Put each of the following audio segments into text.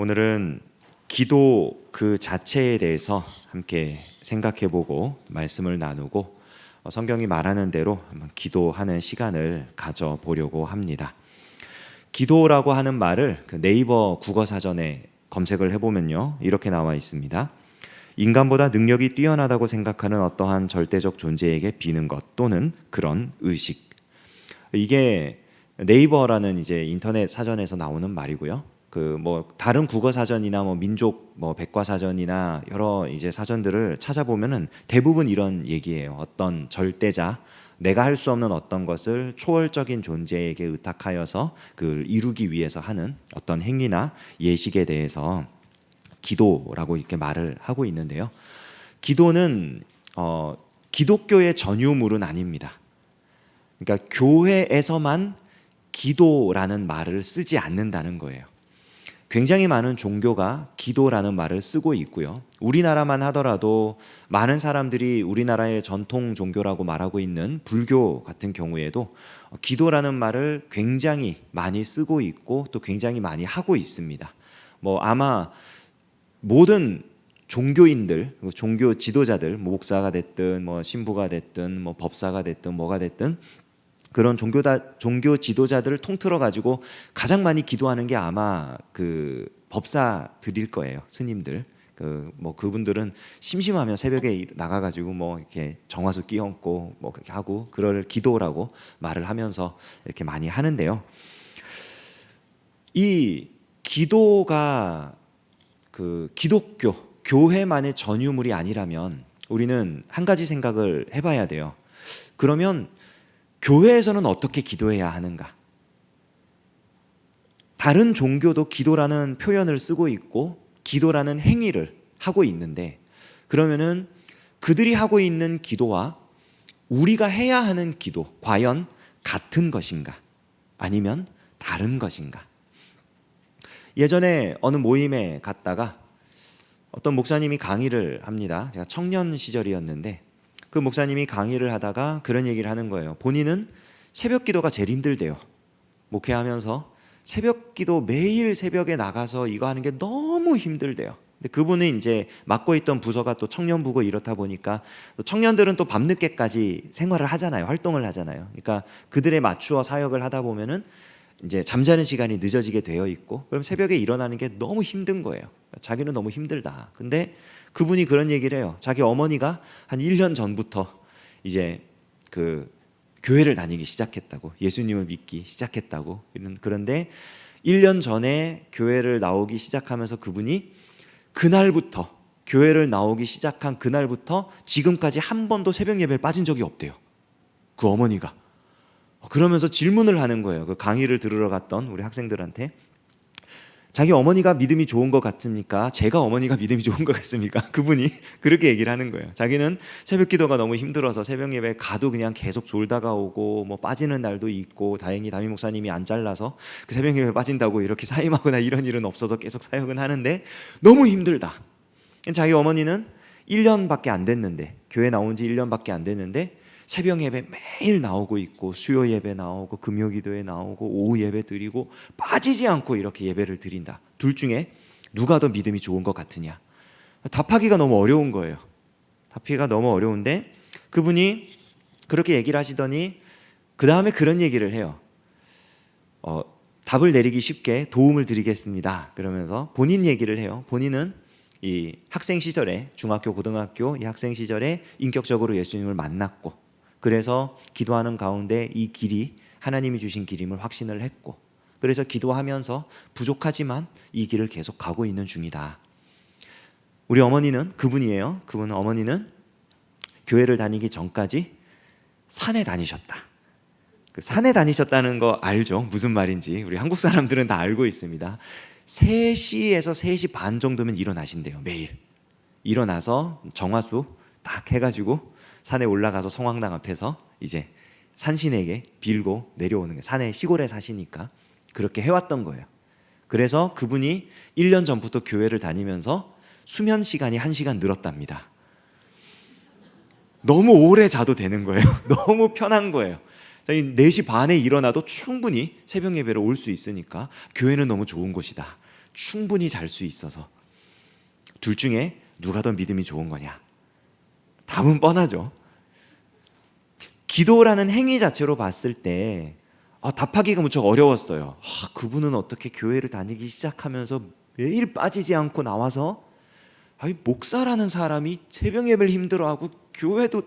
오늘은 기도 그 자체에 대해서 함께 생각해보고 말씀을 나누고 성경이 말하는 대로 한번 기도하는 시간을 가져보려고 합니다. 기도라고 하는 말을 그 네이버 국어사전에 검색을 해보면요, 이렇게 나와 있습니다. 인간보다 능력이 뛰어나다고 생각하는 어떠한 절대적 존재에게 비는 것 또는 그런 의식. 이게 네이버라는 이제 인터넷 사전에서 나오는 말이고요. 그 뭐 다른 국어 사전이나 뭐 민족 뭐 백과 사전이나 여러 이제 사전들을 찾아보면은 대부분 이런 얘기예요. 어떤 절대자, 내가 할 수 없는 어떤 것을 초월적인 존재에게 의탁하여서 그걸 이루기 위해서 하는 어떤 행위나 예식에 대해서 기도라고 이렇게 말을 하고 있는데요. 기도는 기독교의 전유물은 아닙니다. 그러니까 교회에서만 기도라는 말을 쓰지 않는다는 거예요. 굉장히 많은 종교가 기도라는 말을 쓰고 있고요. 우리나라만 하더라도 많은 사람들이 우리나라의 전통 종교라고 말하고 있는 불교 같은 경우에도 기도라는 말을 굉장히 많이 쓰고 있고 또 굉장히 많이 하고 있습니다. 뭐 아마 모든 종교인들, 종교 지도자들, 목사가 됐든 뭐 신부가 됐든 뭐 법사가 됐든 뭐가 됐든 그런 종교 지도자들을 통틀어 가지고 가장 많이 기도하는 게 아마 그 법사들일 거예요. 스님들. 뭐 그분들은 심심하면 새벽에 나가 가지고 뭐 이렇게 정화수 끼얹고 뭐 그렇게 하고 그럴 기도라고 말을 하면서 이렇게 많이 하는데요. 이 기도가 그 기독교 교회만의 전유물이 아니라면 우리는 한 가지 생각을 해봐야 돼요. 그러면 교회에서는 어떻게 기도해야 하는가? 다른 종교도 기도라는 표현을 쓰고 있고 기도라는 행위를 하고 있는데, 그러면은 그들이 하고 있는 기도와 우리가 해야 하는 기도 과연 같은 것인가? 아니면 다른 것인가? 예전에 어느 모임에 갔다가 어떤 목사님이 강의를 합니다. 제가 청년 시절이었는데 그 목사님이 강의를 하다가 그런 얘기를 하는 거예요. 본인은 새벽 기도가 제일 힘들대요. 목회하면서 새벽 기도 매일 새벽에 나가서 이거 하는 게 너무 힘들대요. 근데 그분은 이제 맡고 있던 부서가 또 청년부고 이렇다 보니까 또 청년들은 또 밤늦게까지 생활을 하잖아요. 활동을 하잖아요. 그러니까 그들에 맞추어 사역을 하다 보면은 이제 잠자는 시간이 늦어지게 되어 있고, 그럼 새벽에 일어나는 게 너무 힘든 거예요. 자기는 너무 힘들다. 근데 그분이 그런 얘기를 해요. 자기 어머니가 한 1년 전부터 이제 그 교회를 다니기 시작했다고, 예수님을 믿기 시작했다고. 그런데 1년 전에 교회를 나오기 시작하면서 그분이 그날부터, 교회를 나오기 시작한 그날부터 지금까지 한 번도 새벽 예배에 빠진 적이 없대요. 그 어머니가. 그러면서 질문을 하는 거예요. 그 강의를 들으러 갔던 우리 학생들한테 자기 어머니가 믿음이 좋은 것 같습니까? 제가 어머니가 믿음이 좋은 것 같습니까? 그분이 그렇게 얘기를 하는 거예요. 자기는 새벽 기도가 너무 힘들어서 새벽 예배 가도 그냥 계속 졸다가 오고 뭐 빠지는 날도 있고, 다행히 담임 목사님이 안 잘라서 그 새벽 예배 빠진다고 이렇게 사임하거나 이런 일은 없어서 계속 사역은 하는데 너무 힘들다. 자기 어머니는 1년밖에 안 됐는데, 교회 나온 지 1년밖에 안 됐는데 새벽 예배 매일 나오고 있고, 수요 예배 나오고, 금요 기도에 나오고, 오후 예배 드리고 빠지지 않고 이렇게 예배를 드린다. 둘 중에 누가 더 믿음이 좋은 것 같으냐? 답하기가 너무 어려운 거예요. 답하기가 너무 어려운데 그분이 그렇게 얘기를 하시더니 그 다음에 그런 얘기를 해요. 답을 내리기 쉽게 도움을 드리겠습니다. 그러면서 본인 얘기를 해요. 본인은 이 학생 시절에, 중학교, 고등학교 이 학생 시절에 인격적으로 예수님을 만났고, 그래서 기도하는 가운데 이 길이 하나님이 주신 길임을 확신을 했고, 그래서 기도하면서 부족하지만 이 길을 계속 가고 있는 중이다. 우리 어머니는 그분이에요. 그분 어머니는 교회를 다니기 전까지 산에 다니셨다. 그 산에 다니셨다는 거 알죠? 무슨 말인지 우리 한국 사람들은 다 알고 있습니다. 3시에서 3시 반 정도면 일어나신대요. 매일 일어나서 정화수 딱 해가지고 산에 올라가서 성황당 앞에서 이제 산신에게 빌고 내려오는 거예요. 산에, 시골에 사시니까 그렇게 해왔던 거예요. 그래서 그분이 1년 전부터 교회를 다니면서 수면 시간이 1시간 늘었답니다. 너무 오래 자도 되는 거예요. 너무 편한 거예요. 4시 반에 일어나도 충분히 새벽 예배로 올 수 있으니까 교회는 너무 좋은 곳이다. 충분히 잘 수 있어서 둘 중에 누가 더 믿음이 좋은 거냐? 답은 뻔하죠. 기도라는 행위 자체로 봤을 때 답하기가 무척 어려웠어요. 그분은 어떻게 교회를 다니기 시작하면서 매일 빠지지 않고 나와서 목사라는 사람이 새벽 예배를 힘들어하고 교회도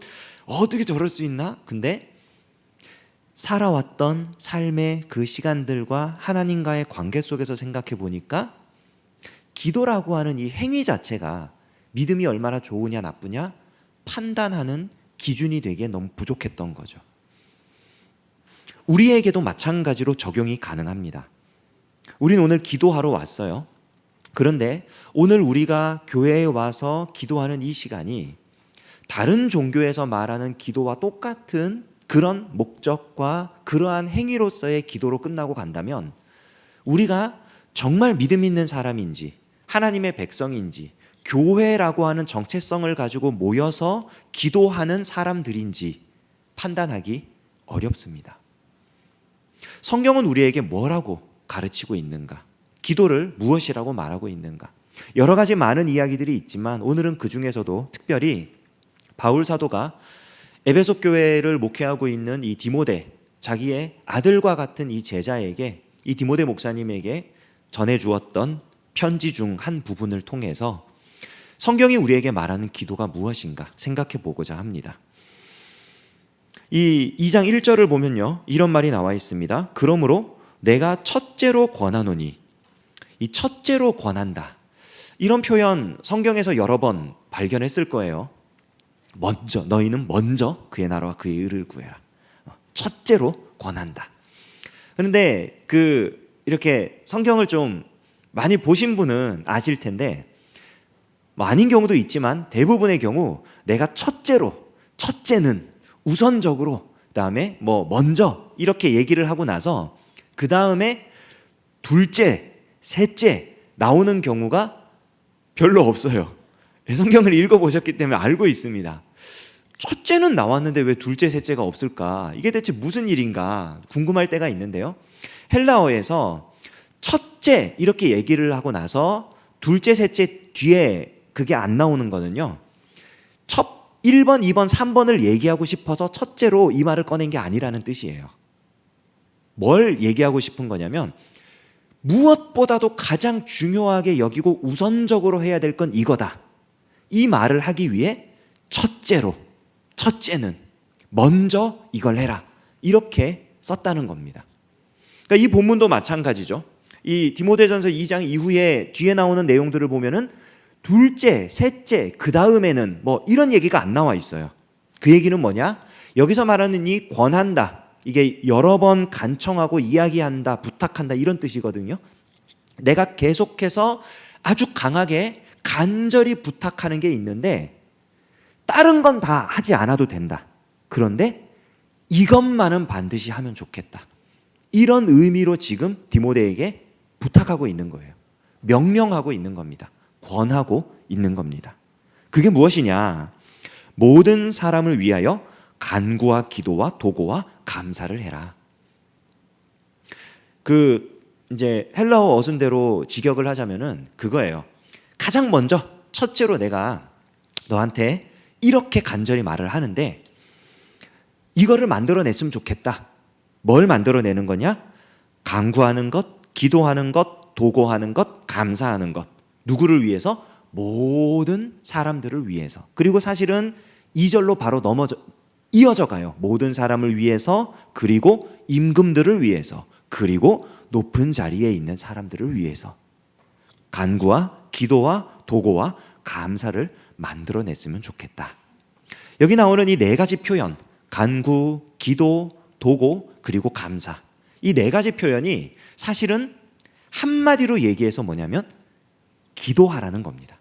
어떻게 저럴 수 있나? 근데 살아왔던 삶의 그 시간들과 하나님과의 관계 속에서 생각해 보니까 기도라고 하는 이 행위 자체가 믿음이 얼마나 좋으냐 나쁘냐 판단하는 기준이 되기에 너무 부족했던 거죠. 우리에게도 마찬가지로 적용이 가능합니다. 우리는 오늘 기도하러 왔어요. 그런데 오늘 우리가 교회에 와서 기도하는 이 시간이 다른 종교에서 말하는 기도와 똑같은 그런 목적과 그러한 행위로서의 기도로 끝나고 간다면 우리가 정말 믿음 있는 사람인지 하나님의 백성인지 교회라고 하는 정체성을 가지고 모여서 기도하는 사람들인지 판단하기 어렵습니다. 성경은 우리에게 뭐라고 가르치고 있는가? 기도를 무엇이라고 말하고 있는가? 여러 가지 많은 이야기들이 있지만 오늘은 그 중에서도 특별히 바울 사도가 에베소 교회를 목회하고 있는 이 디모데, 자기의 아들과 같은 이 제자에게, 이 디모데 목사님에게 전해주었던 편지 중 한 부분을 통해서 성경이 우리에게 말하는 기도가 무엇인가 생각해 보고자 합니다. 이 2장 1절을 보면요, 이런 말이 나와 있습니다. 그러므로 내가 첫째로 권하노니, 이 첫째로 권한다, 이런 표현 성경에서 여러 번 발견했을 거예요. 먼저, 너희는 먼저 그의 나라와 그의 의를 구해라. 첫째로 권한다. 그런데 이렇게 성경을 좀 많이 보신 분은 아실 텐데 아닌 경우도 있지만 대부분의 경우 내가 첫째는 우선적으로, 그다음에 먼저 이렇게 얘기를 하고 나서 그 다음에 둘째, 셋째 나오는 경우가 별로 없어요. 성경을 읽어보셨기 때문에 알고 있습니다. 첫째는 나왔는데 왜 둘째, 셋째가 없을까? 이게 대체 무슨 일인가 궁금할 때가 있는데요. 헬라어에서 첫째 이렇게 얘기를 하고 나서 둘째, 셋째 뒤에 그게 안 나오는 거는요, 1번, 2번, 3번을 얘기하고 싶어서 첫째로 이 말을 꺼낸 게 아니라는 뜻이에요. 뭘 얘기하고 싶은 거냐면 무엇보다도 가장 중요하게 여기고 우선적으로 해야 될 건 이거다, 이 말을 하기 위해 첫째는 먼저 이걸 해라, 이렇게 썼다는 겁니다. 그러니까 이 본문도 마찬가지죠. 이 디모데전서 2장 이후에 뒤에 나오는 내용들을 보면은 둘째, 셋째, 그 다음에는 이런 얘기가 안 나와 있어요. 그 얘기는 뭐냐? 여기서 말하는 이 권한다, 이게 여러 번 간청하고 이야기한다, 부탁한다, 이런 뜻이거든요. 내가 계속해서 아주 강하게 간절히 부탁하는 게 있는데 다른 건 다 하지 않아도 된다. 그런데 이것만은 반드시 하면 좋겠다. 이런 의미로 지금 디모데에게 부탁하고 있는 거예요. 명령하고 있는 겁니다. 권하고 있는 겁니다. 그게 무엇이냐? 모든 사람을 위하여 간구와 기도와 도고와 감사를 해라. 이제 헬라어 어순대로 직역을 하자면은 그거예요. 가장 먼저 첫째로 내가 너한테 이렇게 간절히 말을 하는데 이거를 만들어냈으면 좋겠다. 뭘 만들어내는 거냐? 간구하는 것, 기도하는 것, 도고하는 것, 감사하는 것. 누구를 위해서? 모든 사람들을 위해서. 그리고 사실은 2절로 바로 이어져 가요. 모든 사람을 위해서, 그리고 임금들을 위해서, 그리고 높은 자리에 있는 사람들을 위해서. 간구와 기도와 도고와 감사를 만들어냈으면 좋겠다. 여기 나오는 이 네 가지 표현, 간구, 기도, 도고, 그리고 감사, 이 네 가지 표현이 사실은 한마디로 얘기해서 뭐냐면 기도하라는 겁니다.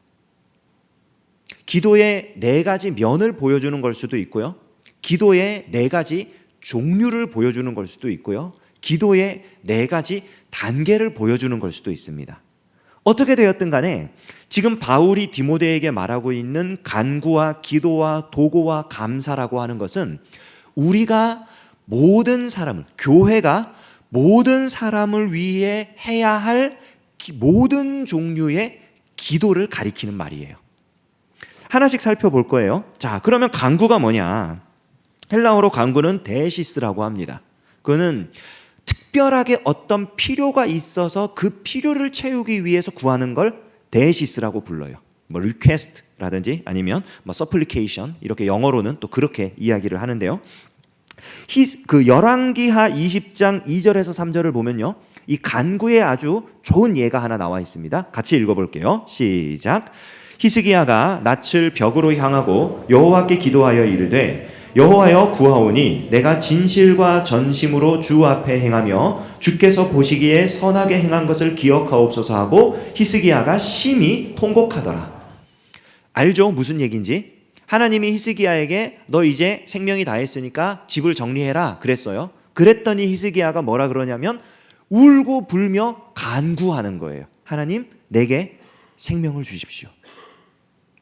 기도의 네 가지 면을 보여주는 걸 수도 있고요, 기도의 네 가지 종류를 보여주는 걸 수도 있고요, 기도의 네 가지 단계를 보여주는 걸 수도 있습니다. 어떻게 되었든 간에 지금 바울이 디모데에게 말하고 있는 간구와 기도와 도고와 감사라고 하는 것은 우리가 모든 사람을, 교회가 모든 사람을 위해 해야 할 모든 종류의 기도를 가리키는 말이에요. 하나씩 살펴볼 거예요. 자, 그러면 간구가 뭐냐? 헬라어로 간구는 데시스라고 합니다. 그거는 특별하게 어떤 필요가 있어서 그 필요를 채우기 위해서 구하는 걸 데시스라고 불러요. 뭐 request라든지 아니면 뭐 supplication, 이렇게 영어로는 또 그렇게 이야기를 하는데요. 그 열왕기하 20장 2절에서 3절을 보면요, 이 간구에 아주 좋은 예가 하나 나와 있습니다. 같이 읽어볼게요. 시작. 히스기야가 낯을 벽으로 향하고 여호와께 기도하여 이르되 여호와여 구하오니 내가 진실과 전심으로 주 앞에 행하며 주께서 보시기에 선하게 행한 것을 기억하옵소서 하고 히스기야가 심히 통곡하더라. 알죠? 무슨 얘기인지? 하나님이 히스기야에게 너 이제 생명이 다했으니까 집을 정리해라 그랬어요. 그랬더니 히스기야가 뭐라 그러냐면 울고 불며 간구하는 거예요. 하나님, 내게 생명을 주십시오.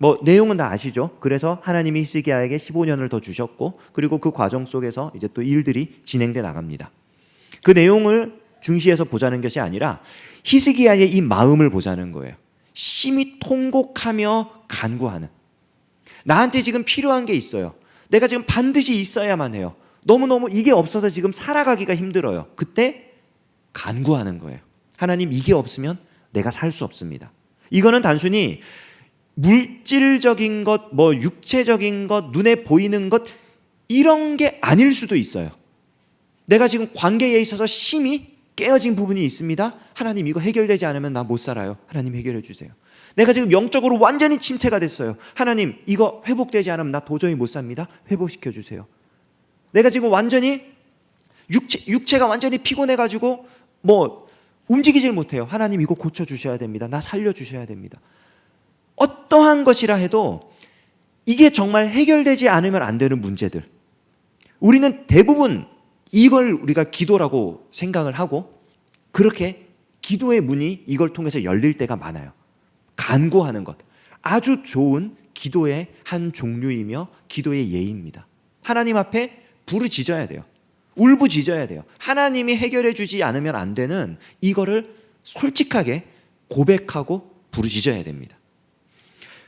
뭐 내용은 다 아시죠? 그래서 하나님이 히스기야에게 15년을 더 주셨고, 그리고 그 과정 속에서 이제 또 일들이 진행돼 나갑니다. 그 내용을 중시해서 보자는 것이 아니라 히스기야의 이 마음을 보자는 거예요. 심히 통곡하며 간구하는, 나한테 지금 필요한 게 있어요. 내가 지금 반드시 있어야만 해요. 너무너무 이게 없어서 지금 살아가기가 힘들어요. 그때 간구하는 거예요. 하나님, 이게 없으면 내가 살 수 없습니다. 이거는 단순히 물질적인 것, 뭐 육체적인 것, 눈에 보이는 것, 이런 게 아닐 수도 있어요. 내가 지금 관계에 있어서 심히 깨어진 부분이 있습니다. 하나님, 이거 해결되지 않으면 나 못 살아요. 하나님, 해결해 주세요. 내가 지금 영적으로 완전히 침체가 됐어요. 하나님, 이거 회복되지 않으면 나 도저히 못 삽니다. 회복시켜 주세요. 내가 지금 완전히 육체가 완전히 피곤해가지고 뭐 움직이질 못해요. 하나님, 이거 고쳐주셔야 됩니다. 나 살려주셔야 됩니다. 어떠한 것이라 해도 이게 정말 해결되지 않으면 안 되는 문제들, 우리는 대부분 이걸 우리가 기도라고 생각을 하고 그렇게 기도의 문이 이걸 통해서 열릴 때가 많아요. 간구하는 것, 아주 좋은 기도의 한 종류이며 기도의 예입니다. 하나님 앞에 부르짖어야 돼요. 울부짖어야 돼요. 하나님이 해결해 주지 않으면 안 되는 이거를 솔직하게 고백하고 부르짖어야 됩니다.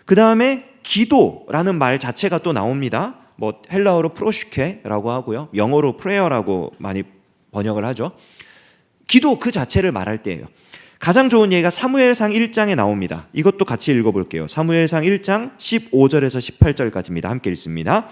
그 다음에 기도라는 말 자체가 또 나옵니다. 뭐 헬라어로 프로슈케라고 하고요, 영어로 프레어라고 많이 번역을 하죠. 기도 그 자체를 말할 때예요. 가장 좋은 예가 사무엘상 1장에 나옵니다. 이것도 같이 읽어볼게요. 사무엘상 1장 15절에서 18절까지입니다. 함께 읽습니다.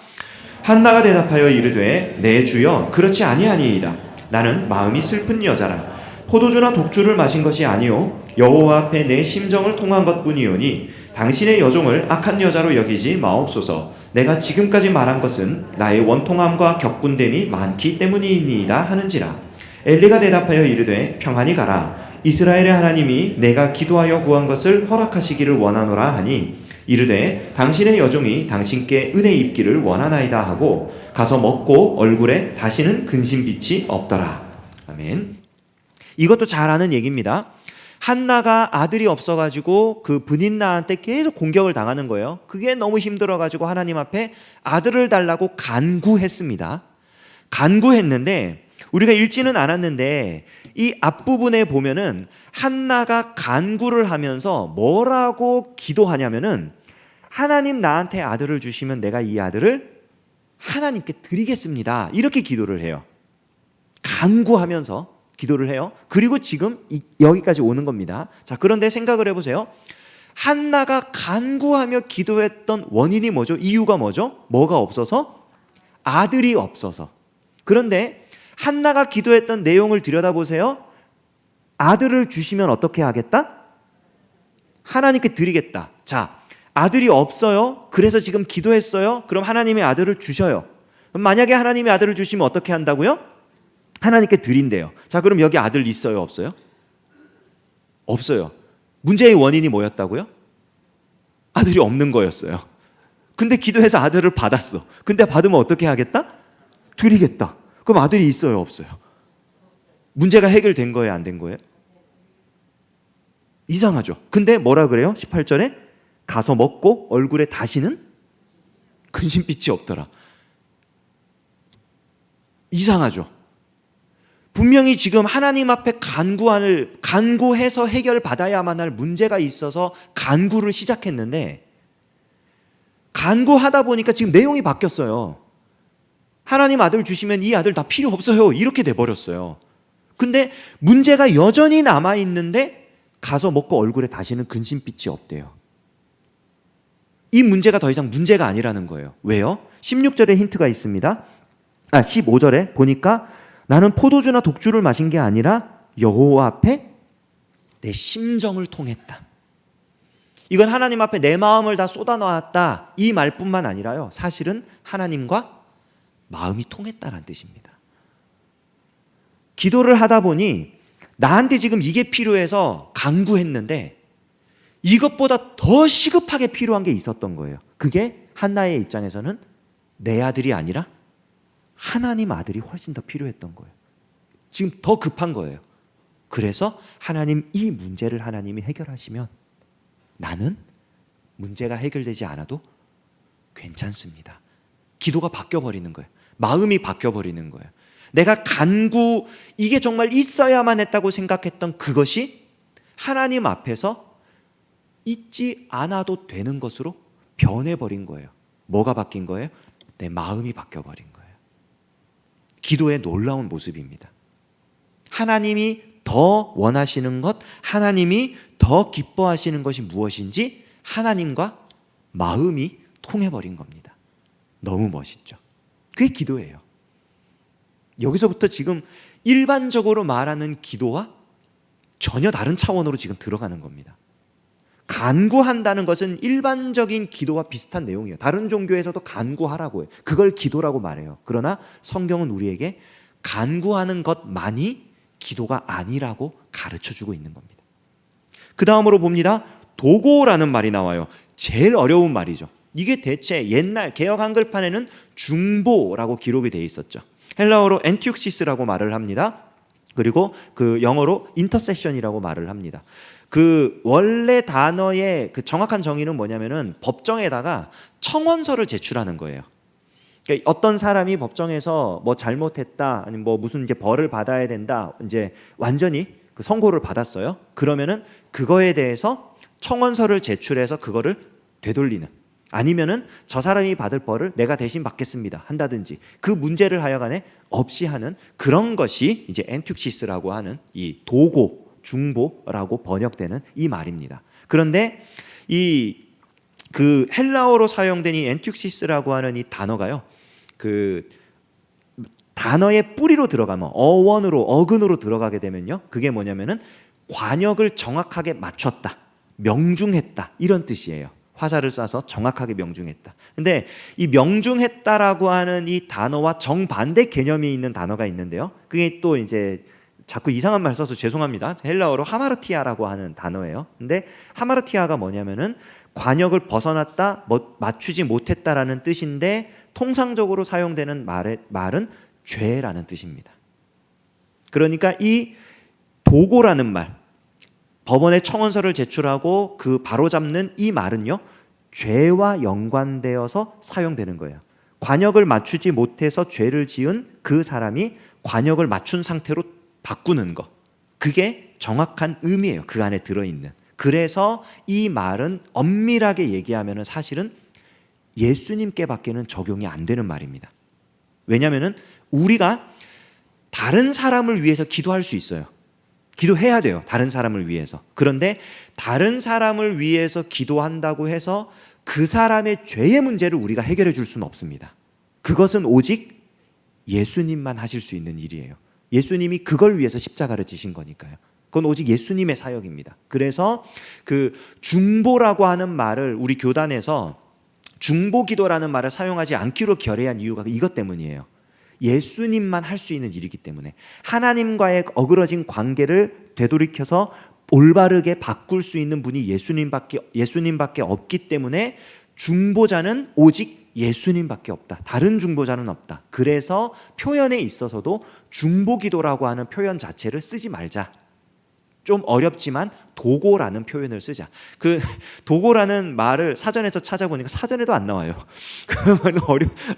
한나가 대답하여 이르되 내 주여 그렇지 아니하니이다. 나는 마음이 슬픈 여자라. 포도주나 독주를 마신 것이 아니오 여호와 앞에 내 심정을 통한 것뿐이오니 당신의 여종을 악한 여자로 여기지 마옵소서. 내가 지금까지 말한 것은 나의 원통함과 격분됨이 많기 때문이니이다 하는지라. 엘리가 대답하여 이르되 평안히 가라. 이스라엘의 하나님이 내가 기도하여 구한 것을 허락하시기를 원하노라 하니 이르되 당신의 여종이 당신께 은혜 입기를 원하나이다 하고 가서 먹고 얼굴에 다시는 근심빛이 없더라. 아멘. 이것도 잘 아는 얘기입니다. 한나가 아들이 없어가지고 그 분인나한테 계속 공격을 당하는 거예요. 그게 너무 힘들어가지고 하나님 앞에 아들을 달라고 간구했습니다. 간구했는데 우리가 읽지는 않았는데 이 앞부분에 보면은 한나가 간구를 하면서 뭐라고 기도하냐면은 하나님, 나한테 아들을 주시면 내가 이 아들을 하나님께 드리겠습니다. 이렇게 기도를 해요. 간구하면서 기도를 해요. 그리고 지금 여기까지 오는 겁니다. 자, 그런데 생각을 해보세요. 한나가 간구하며 기도했던 원인이 뭐죠? 이유가 뭐죠? 뭐가 없어서? 아들이 없어서. 그런데 한나가 기도했던 내용을 들여다보세요. 아들을 주시면 어떻게 하겠다? 하나님께 드리겠다. 자, 아들이 없어요. 그래서 지금 기도했어요. 그럼 하나님의 아들을 주셔요. 그럼 만약에 하나님의 아들을 주시면 어떻게 한다고요? 하나님께 드린대요. 자, 그럼 여기 아들 있어요? 없어요? 없어요. 문제의 원인이 뭐였다고요? 아들이 없는 거였어요. 근데 기도해서 아들을 받았어. 근데 받으면 어떻게 하겠다? 드리겠다. 그럼 아들이 있어요? 없어요? 문제가 해결된 거예요? 안 된 거예요? 이상하죠. 근데 뭐라 그래요? 18절에 가서 먹고 얼굴에 다시는 근심빛이 없더라. 이상하죠. 분명히 지금 하나님 앞에 간구해서 해결받아야만 할 문제가 있어서 간구를 시작했는데, 간구하다 보니까 지금 내용이 바뀌었어요. 하나님 아들 주시면 이 아들 다 필요 없어요, 이렇게 돼버렸어요. 근데 문제가 여전히 남아있는데 가서 먹고 얼굴에 다시는 근심빛이 없대요. 이 문제가 더 이상 문제가 아니라는 거예요. 왜요? 16절에 힌트가 있습니다. 15절에 보니까 나는 포도주나 독주를 마신 게 아니라 여호와 앞에 내 심정을 통했다. 이건 하나님 앞에 내 마음을 다 쏟아놓았다, 이 말뿐만 아니라요, 사실은 하나님과 마음이 통했다는 뜻입니다. 기도를 하다 보니 나한테 지금 이게 필요해서 간구했는데 이것보다 더 시급하게 필요한 게 있었던 거예요. 그게 한나의 입장에서는 내 아들이 아니라 하나님 아들이 훨씬 더 필요했던 거예요. 지금 더 급한 거예요. 그래서 하나님, 이 문제를 하나님이 해결하시면 나는 문제가 해결되지 않아도 괜찮습니다. 기도가 바뀌어버리는 거예요. 마음이 바뀌어버리는 거예요. 내가 이게 정말 있어야만 했다고 생각했던 그것이 하나님 앞에서 있지 않아도 되는 것으로 변해버린 거예요. 뭐가 바뀐 거예요? 내 마음이 바뀌어버린 거예요. 기도의 놀라운 모습입니다. 하나님이 더 원하시는 것, 하나님이 더 기뻐하시는 것이 무엇인지 하나님과 마음이 통해버린 겁니다. 너무 멋있죠? 그게 기도예요. 여기서부터 지금 일반적으로 말하는 기도와 전혀 다른 차원으로 지금 들어가는 겁니다. 간구한다는 것은 일반적인 기도와 비슷한 내용이에요. 다른 종교에서도 간구하라고 해요. 그걸 기도라고 말해요. 그러나 성경은 우리에게 간구하는 것만이 기도가 아니라고 가르쳐주고 있는 겁니다. 그 다음으로 봅니다. 도고라는 말이 나와요. 제일 어려운 말이죠. 이게 대체 옛날 개역 한글판에는 중보라고 기록이 되어 있었죠. 헬라어로 엔티육시스라고 말을 합니다. 그리고 그 영어로 인터세션이라고 말을 합니다. 그 원래 단어의 그 정확한 정의는 뭐냐면은 법정에다가 청원서를 제출하는 거예요. 그러니까 어떤 사람이 법정에서 뭐 잘못했다, 아니면 뭐 무슨 이제 벌을 받아야 된다, 이제 완전히 그 선고를 받았어요. 그러면은 그거에 대해서 청원서를 제출해서 그거를 되돌리는, 아니면은 저 사람이 받을 벌을 내가 대신 받겠습니다 한다든지, 그 문제를 하여간에 없이 하는 그런 것이 이제 엔툭시스라고 하는 이 도고, 중보라고 번역되는 이 말입니다. 그런데 그 헬라어로 사용된 이 엔툭시스라고 하는 이 단어가요, 그 단어의 뿌리로 들어가면, 어근으로 들어가게 되면요, 그게 뭐냐면은 관역을 정확하게 맞췄다, 명중했다, 이런 뜻이에요. 화살을 쏴서 정확하게 명중했다. 근데 이 명중했다라고 하는 이 단어와 정반대 개념이 있는 단어가 있는데요, 그게 또 이제 자꾸 이상한 말 써서 죄송합니다. 헬라어로 하마르티아라고 하는 단어예요. 근데 하마르티아가 뭐냐면은 관역을 벗어났다, 맞추지 못했다라는 뜻인데, 통상적으로 사용되는 말은 죄라는 뜻입니다. 그러니까 이 도고라는 말, 법원에 청원서를 제출하고 그 바로잡는 이 말은요, 죄와 연관되어서 사용되는 거예요. 관역을 맞추지 못해서 죄를 지은 그 사람이 관역을 맞춘 상태로 바꾸는 거, 그게 정확한 의미예요. 그 안에 들어있는. 그래서 이 말은 엄밀하게 얘기하면 사실은 예수님께밖에는 적용이 안 되는 말입니다. 왜냐하면 우리가 다른 사람을 위해서 기도할 수 있어요. 기도해야 돼요, 다른 사람을 위해서. 그런데 다른 사람을 위해서 기도한다고 해서 그 사람의 죄의 문제를 우리가 해결해 줄 수는 없습니다. 그것은 오직 예수님만 하실 수 있는 일이에요. 예수님이 그걸 위해서 십자가를 지신 거니까요. 그건 오직 예수님의 사역입니다. 그래서 그 중보라고 하는 말을 우리 교단에서 중보기도라는 말을 사용하지 않기로 결의한 이유가 이것 때문이에요. 예수님만 할 수 있는 일이기 때문에, 하나님과의 어그러진 관계를 되돌이켜서 올바르게 바꿀 수 있는 분이 예수님밖에 없기 때문에 중보자는 오직 예수님밖에 없다. 다른 중보자는 없다. 그래서 표현에 있어서도 중보기도라고 하는 표현 자체를 쓰지 말자. 좀 어렵지만 도고라는 표현을 쓰자. 그 도고라는 말을 사전에서 찾아보니까 사전에도 안 나와요.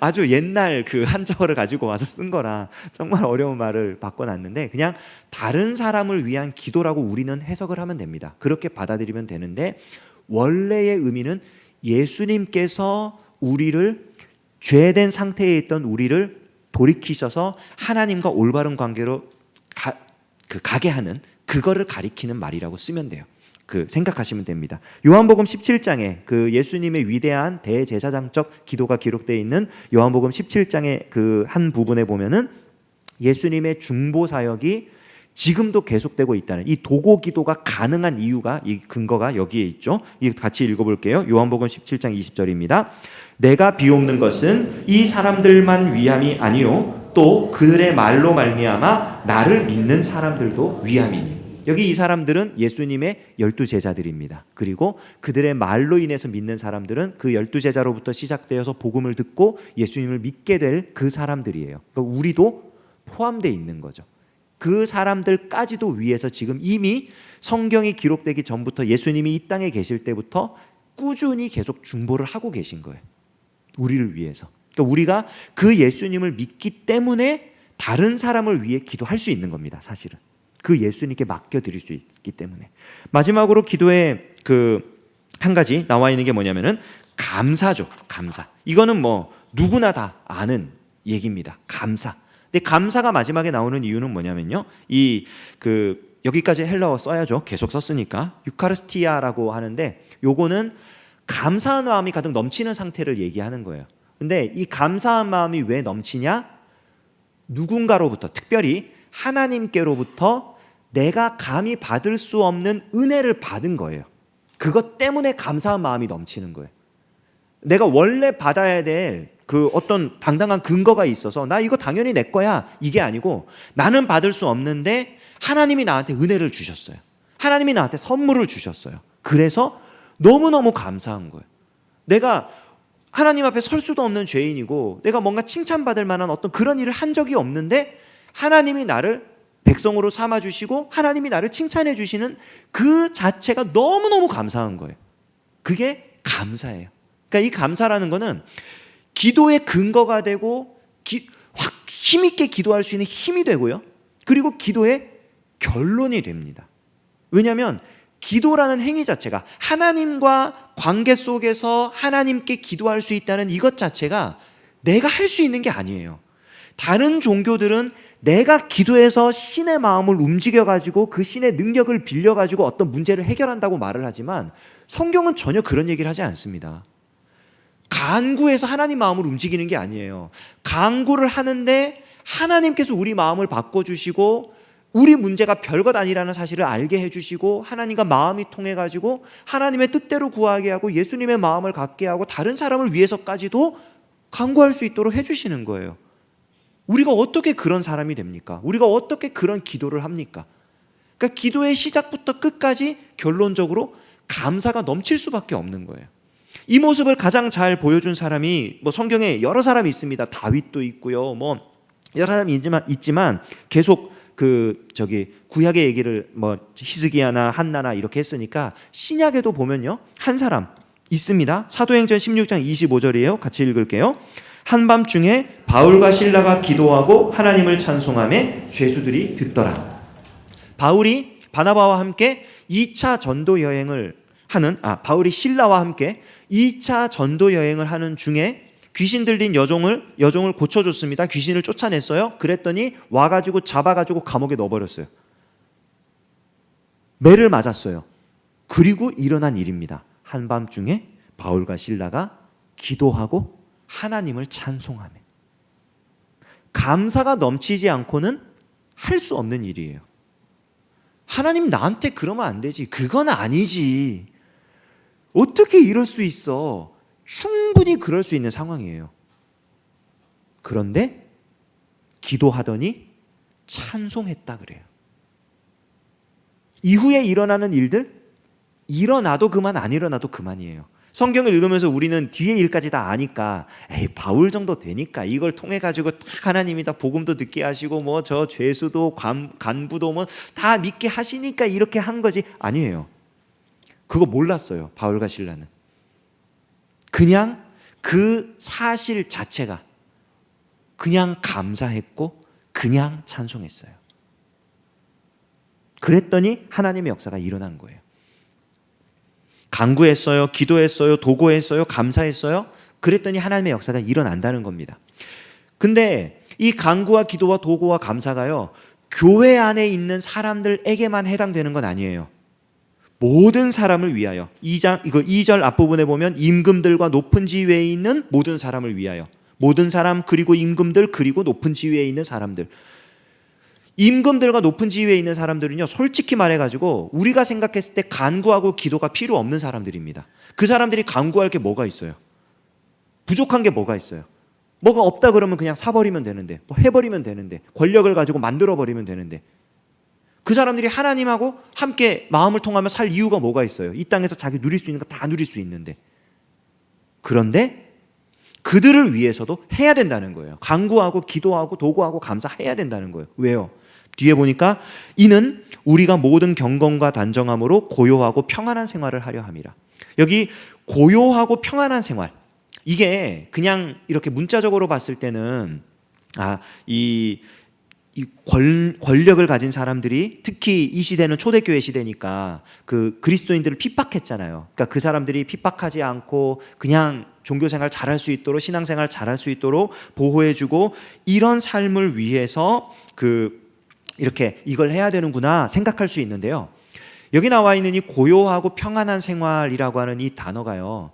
아주 옛날 그 한자어를 가지고 와서 쓴 거라 정말 어려운 말을 바꿔놨는데, 그냥 다른 사람을 위한 기도라고 우리는 해석을 하면 됩니다. 그렇게 받아들이면 되는데, 원래의 의미는 예수님께서 우리를, 죄된 상태에 있던 우리를 돌이키셔서 하나님과 올바른 관계로 가게 하는, 그거를 가리키는 말이라고 쓰면 돼요. 생각하시면 됩니다. 요한복음 17장에 그 예수님의 위대한 대제사장적 기도가 기록되어 있는 요한복음 17장의 그 한 부분에 보면은 예수님의 중보 사역이 지금도 계속되고 있다는, 이 도고 기도가 가능한 이유가, 이 근거가 여기에 있죠. 같이 읽어볼게요. 요한복음 17장 20절입니다. 내가 비옵는 것은 이 사람들만 위함이 아니요 또 그들의 말로 말미암아 나를 믿는 사람들도 위함이니. 여기 이 사람들은 예수님의 12제자들입니다. 그리고 그들의 말로 인해서 믿는 사람들은 그 12제자로부터 시작되어서 복음을 듣고 예수님을 믿게 될 그 사람들이에요. 그러니까 우리도 포함되어 있는 거죠. 그 사람들까지도 위해서 지금 이미 성경이 기록되기 전부터, 예수님이 이 땅에 계실 때부터 꾸준히 계속 중보를 하고 계신 거예요. 우리를 위해서. 그러니까 우리가 그 예수님을 믿기 때문에 다른 사람을 위해 기도할 수 있는 겁니다. 사실은 그 예수님께 맡겨드릴 수 있기 때문에. 마지막으로 기도에 한 가지 나와 있는 게 뭐냐면은 감사죠. 감사. 이거는 뭐 누구나 다 아는 얘기입니다. 감사. 근데 감사가 마지막에 나오는 이유는 뭐냐면요, 여기까지 헬라어 써야죠. 계속 썼으니까. 유카리스티아라고 하는데, 요거는 감사한 마음이 가득 넘치는 상태를 얘기하는 거예요. 근데 이 감사한 마음이 왜 넘치냐? 누군가로부터, 특별히 하나님께로부터 내가 감히 받을 수 없는 은혜를 받은 거예요. 그것 때문에 감사한 마음이 넘치는 거예요. 내가 원래 받아야 될 어떤 당당한 근거가 있어서 나 이거 당연히 내 거야, 이게 아니고 나는 받을 수 없는데 하나님이 나한테 은혜를 주셨어요. 하나님이 나한테 선물을 주셨어요. 그래서 너무너무 감사한 거예요. 내가 하나님 앞에 설 수도 없는 죄인이고 내가 뭔가 칭찬받을 만한 어떤 그런 일을 한 적이 없는데 하나님이 나를 백성으로 삼아주시고 하나님이 나를 칭찬해 주시는 그 자체가 너무너무 감사한 거예요. 그게 감사예요. 그러니까 이 감사라는 거는 기도의 근거가 되고 확 힘있게 기도할 수 있는 힘이 되고요. 그리고 기도의 결론이 됩니다. 왜냐하면 기도라는 행위 자체가 하나님과 관계 속에서 하나님께 기도할 수 있다는 이것 자체가 내가 할 수 있는 게 아니에요. 다른 종교들은 내가 기도해서 신의 마음을 움직여가지고 그 신의 능력을 빌려가지고 어떤 문제를 해결한다고 말을 하지만 성경은 전혀 그런 얘기를 하지 않습니다. 간구해서 하나님 마음을 움직이는 게 아니에요. 간구를 하는데 하나님께서 우리 마음을 바꿔주시고 우리 문제가 별것 아니라는 사실을 알게 해주시고 하나님과 마음이 통해가지고 하나님의 뜻대로 구하게 하고 예수님의 마음을 갖게 하고 다른 사람을 위해서까지도 간구할 수 있도록 해주시는 거예요. 우리가 어떻게 그런 사람이 됩니까? 우리가 어떻게 그런 기도를 합니까? 그러니까 기도의 시작부터 끝까지 결론적으로 감사가 넘칠 수밖에 없는 거예요. 이 모습을 가장 잘 보여준 사람이 성경에 여러 사람이 있습니다. 다윗도 있고요. 여러 사람이 있지만 계속 구약의 얘기를 히스기야나 한나나 이렇게 했으니까 신약에도 보면요, 한 사람 있습니다. 사도행전 16장 25절이에요. 같이 읽을게요. 한밤중에 바울과 실라가 기도하고 하나님을 찬송하며 죄수들이 듣더라. 바울이 바나바와 함께 2차 전도 여행을 바울이 실라와 함께 2차 전도 여행을 하는 중에 귀신 들린 여종을 고쳐줬습니다. 귀신을 쫓아냈어요. 그랬더니 와가지고 잡아가지고 감옥에 넣어버렸어요. 매를 맞았어요. 그리고 일어난 일입니다. 한밤중에 바울과 실라가 기도하고 하나님을 찬송하며. 감사가 넘치지 않고는 할 수 없는 일이에요. 하나님 나한테 그러면 안 되지. 그건 아니지. 어떻게 이럴 수 있어? 충분히 그럴 수 있는 상황이에요. 그런데 기도하더니 찬송했다 그래요. 이후에 일어나는 일들, 일어나도 그만 안 일어나도 그만이에요. 성경을 읽으면서 우리는 뒤에 일까지 다 아니까 에이 바울 정도 되니까 이걸 통해 가지고 다 하나님이 다 복음도 듣게 하시고 뭐 저 죄수도 간부도 뭐 다 믿게 하시니까 이렇게 한 거지. 아니에요. 그거 몰랐어요. 바울과 실라는. 그냥 그 사실 자체가 그냥 감사했고 그냥 찬송했어요. 그랬더니 하나님의 역사가 일어난 거예요. 간구했어요, 기도했어요, 도구했어요, 감사했어요. 그랬더니 하나님의 역사가 일어난다는 겁니다. 근데 이 간구와 기도와 도구와 감사가요, 교회 안에 있는 사람들에게만 해당되는 건 아니에요. 모든 사람을 위하여. 2절 앞부분에 보면 임금들과 높은 지위에 있는 모든 사람을 위하여. 모든 사람 그리고 임금들 그리고 높은 지위에 있는 사람들. 임금들과 높은 지위에 있는 사람들은요, 솔직히 말해가지고 우리가 생각했을 때 간구하고 기도가 필요 없는 사람들입니다. 그 사람들이 간구할 게 뭐가 있어요? 부족한 게 뭐가 있어요? 뭐가 없다 그러면 그냥 사버리면 되는데, 뭐 해버리면 되는데, 권력을 가지고 만들어버리면 되는데, 그 사람들이 하나님하고 함께 마음을 통하며 살 이유가 뭐가 있어요? 이 땅에서 자기 누릴 수 있는 거 다 누릴 수 있는데. 그런데 그들을 위해서도 해야 된다는 거예요. 간구하고 기도하고 도구하고 감사해야 된다는 거예요. 왜요? 뒤에 보니까 이는 우리가 모든 경건과 단정함으로 고요하고 평안한 생활을 하려 함이라. 여기 고요하고 평안한 생활, 이게 그냥 이렇게 문자적으로 봤을 때는 이 권력을 가진 사람들이, 특히 이 시대는 초대교회 시대니까 그 그리스도인들을 핍박했잖아요. 그러니까 그 사람들이 핍박하지 않고 그냥 종교생활 잘할 수 있도록, 신앙생활 잘할 수 있도록 보호해주고, 이런 삶을 위해서 이렇게 이걸 해야 되는구나 생각할 수 있는데요, 여기 나와 있는 이 고요하고 평안한 생활이라고 하는 이 단어가요,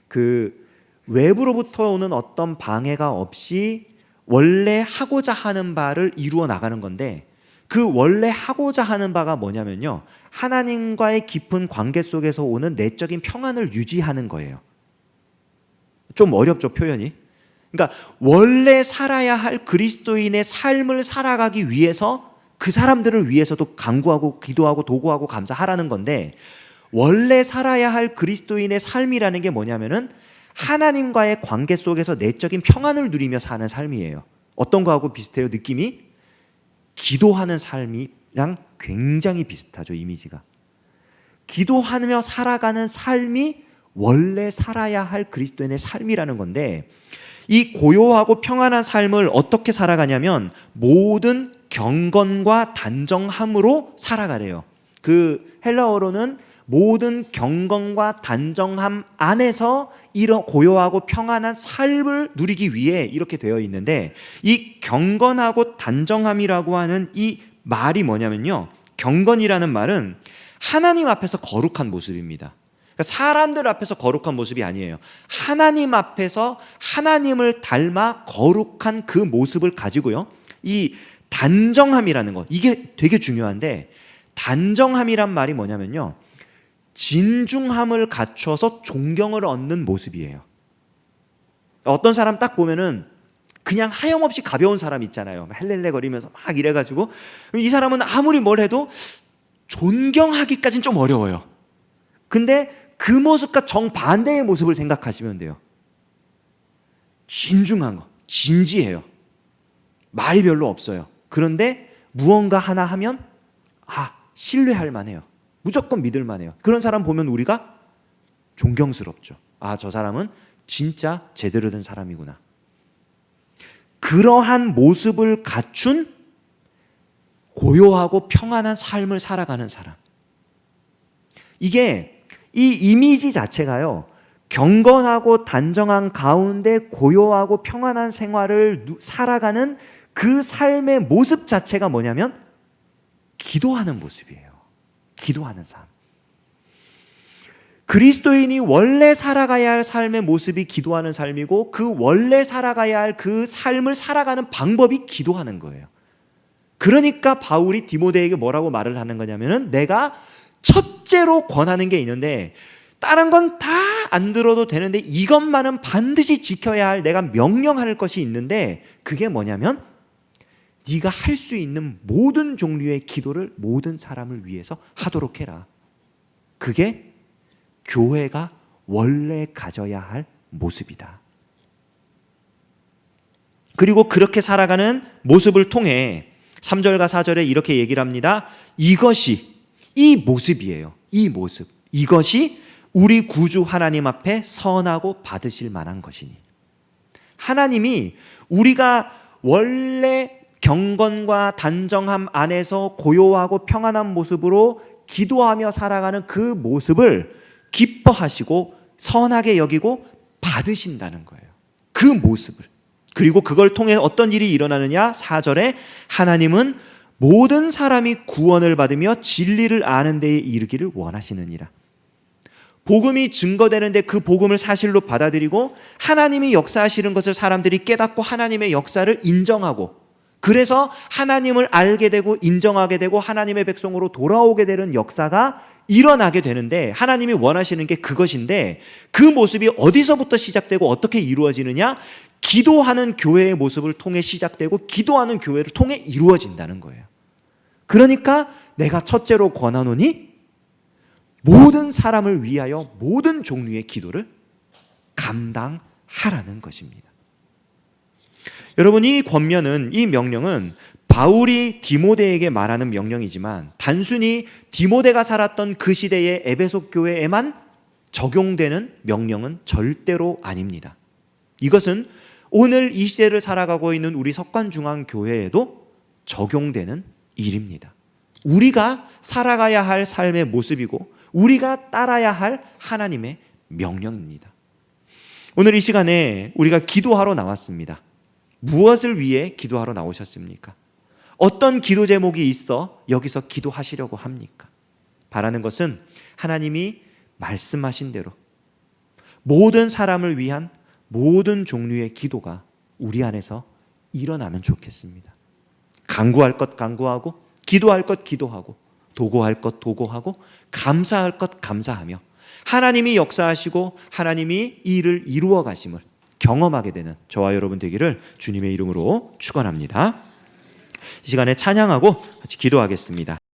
그 외부로부터 오는 어떤 방해가 없이 원래 하고자 하는 바를 이루어 나가는 건데, 그 원래 하고자 하는 바가 뭐냐면요, 하나님과의 깊은 관계 속에서 오는 내적인 평안을 유지하는 거예요. 좀 어렵죠, 표현이? 그러니까 원래 살아야 할 그리스도인의 삶을 살아가기 위해서 그 사람들을 위해서도 간구하고 기도하고 도구하고 감사하라는 건데, 원래 살아야 할 그리스도인의 삶이라는 게 뭐냐면은 하나님과의 관계 속에서 내적인 평안을 누리며 사는 삶이에요. 어떤 거하고 비슷해요? 느낌이? 기도하는 삶이랑 굉장히 비슷하죠, 이미지가. 기도하며 살아가는 삶이 원래 살아야 할 그리스도인의 삶이라는 건데, 이 고요하고 평안한 삶을 어떻게 살아가냐면 모든 경건과 단정함으로 살아가래요. 그 헬라어로는 모든 경건과 단정함 안에서 이런 고요하고 평안한 삶을 누리기 위해 이렇게 되어 있는데, 이 경건하고 단정함이라고 하는 이 말이 뭐냐면요, 경건이라는 말은 하나님 앞에서 거룩한 모습입니다. 그러니까 사람들 앞에서 거룩한 모습이 아니에요. 하나님 앞에서 하나님을 닮아 거룩한 그 모습을 가지고요, 이 단정함이라는 것, 이게 되게 중요한데, 단정함이란 말이 뭐냐면요, 진중함을 갖춰서 존경을 얻는 모습이에요. 어떤 사람 딱 보면은 그냥 하염없이 가벼운 사람 있잖아요. 헬렐레 거리면서 막 이래가지고, 이 사람은 아무리 뭘 해도 존경하기까지는 좀 어려워요. 근데 그 모습과 정반대의 모습을 생각하시면 돼요. 진중한 거, 진지해요. 말이 별로 없어요. 그런데 무언가 하나 하면 신뢰할 만해요. 무조건 믿을 만해요. 그런 사람 보면 우리가 존경스럽죠. 저 사람은 진짜 제대로 된 사람이구나. 그러한 모습을 갖춘 고요하고 평안한 삶을 살아가는 사람. 이게 이 이미지 자체가요, 경건하고 단정한 가운데 고요하고 평안한 생활을 살아가는 그 삶의 모습 자체가 뭐냐면 기도하는 모습이에요. 기도하는 삶. 그리스도인이 원래 살아가야 할 삶의 모습이 기도하는 삶이고, 그 원래 살아가야 할 그 삶을 살아가는 방법이 기도하는 거예요. 그러니까 바울이 디모데에게 뭐라고 말을 하는 거냐면은, 내가 첫째로 권하는 게 있는데 다른 건 다 안 들어도 되는데 이것만은 반드시 지켜야 할, 내가 명령할 것이 있는데, 그게 뭐냐면 네가 할 수 있는 모든 종류의 기도를 모든 사람을 위해서 하도록 해라. 그게 교회가 원래 가져야 할 모습이다. 그리고 그렇게 살아가는 모습을 통해 3절과 4절에 이렇게 얘기를 합니다. 이것이, 이 모습이에요. 이 모습. 이것이 우리 구주 하나님 앞에 선하고 받으실 만한 것이니. 하나님이 우리가 원래 경건과 단정함 안에서 고요하고 평안한 모습으로 기도하며 살아가는 그 모습을 기뻐하시고 선하게 여기고 받으신다는 거예요. 그 모습을. 그리고 그걸 통해 어떤 일이 일어나느냐? 4절에 하나님은 모든 사람이 구원을 받으며 진리를 아는 데에 이르기를 원하시느니라. 복음이 증거되는데 그 복음을 사실로 받아들이고 하나님이 역사하시는 것을 사람들이 깨닫고 하나님의 역사를 인정하고, 그래서 하나님을 알게 되고 인정하게 되고 하나님의 백성으로 돌아오게 되는 역사가 일어나게 되는데, 하나님이 원하시는 게 그것인데, 그 모습이 어디서부터 시작되고 어떻게 이루어지느냐? 기도하는 교회의 모습을 통해 시작되고 기도하는 교회를 통해 이루어진다는 거예요. 그러니까 내가 첫째로 권하노니 모든 사람을 위하여 모든 종류의 기도를 감당하라는 것입니다. 여러분, 이 권면은, 이 명령은 바울이 디모데에게 말하는 명령이지만 단순히 디모데가 살았던 그 시대의 에베소 교회에만 적용되는 명령은 절대로 아닙니다. 이것은 오늘 이 시대를 살아가고 있는 우리 석관중앙교회에도 적용되는 일입니다. 우리가 살아가야 할 삶의 모습이고 우리가 따라야 할 하나님의 명령입니다. 오늘 이 시간에 우리가 기도하러 나왔습니다. 무엇을 위해 기도하러 나오셨습니까? 어떤 기도 제목이 있어 여기서 기도하시려고 합니까? 바라는 것은 하나님이 말씀하신 대로 모든 사람을 위한 모든 종류의 기도가 우리 안에서 일어나면 좋겠습니다. 간구할 것 간구하고, 기도할 것 기도하고, 도구할 것 도구하고, 감사할 것 감사하며 하나님이 역사하시고 하나님이 이 일을 이루어 가심을 경험하게 되는 저와 여러분 되기를 주님의 이름으로 축원합니다. 이 시간에 찬양하고 같이 기도하겠습니다.